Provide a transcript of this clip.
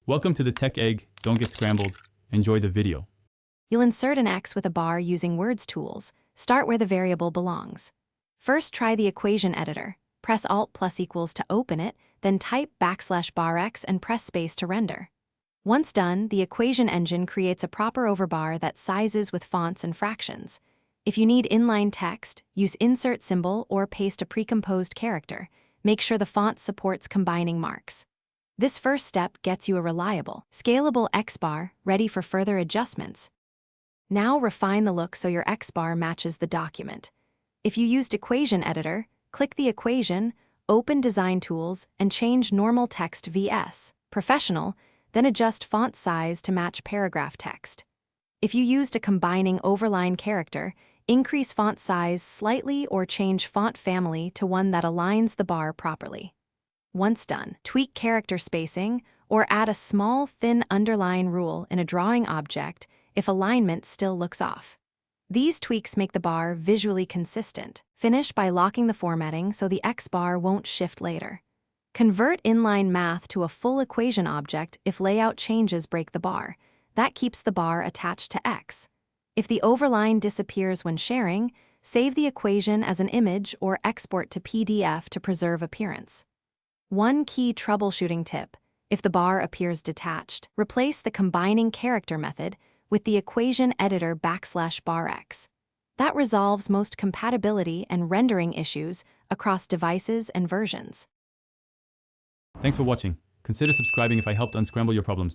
Welcome to the Tech Egg. Don't get scrambled. Enjoy the video. You'll insert an X with a bar using Words tools. Start where the variable belongs. First, try the equation editor. Press Alt + equals to open it, then type \X and press space to render. Once done, the equation engine creates a proper overbar that sizes with fonts and fractions. If you need inline text, use insert symbol or paste a precomposed character. Make sure the font supports combining marks. This first step gets you a reliable, scalable X-bar ready for further adjustments. Now refine the look so your X-bar matches the document. If you used Equation Editor, click the equation, open Design Tools, and change Normal Text vs. Professional, then adjust font size to match paragraph text. If you used a combining overline character, increase font size slightly or change font family to one that aligns the bar properly. Once done, tweak character spacing or add a small, thin underline rule in a drawing object if alignment still looks off. These tweaks make the bar visually consistent. Finish by locking the formatting so the X-bar won't shift later. Convert inline math to a full equation object if layout changes break the bar. That keeps the bar attached to X. If the overline disappears when sharing, save the equation as an image or export to PDF to preserve appearance. One key troubleshooting tip: if the bar appears detached, replace the combining character method with the equation editor \barx. That resolves most compatibility and rendering issues across devices and versions. Thanks for watching. Consider subscribing if I helped unscramble your problems.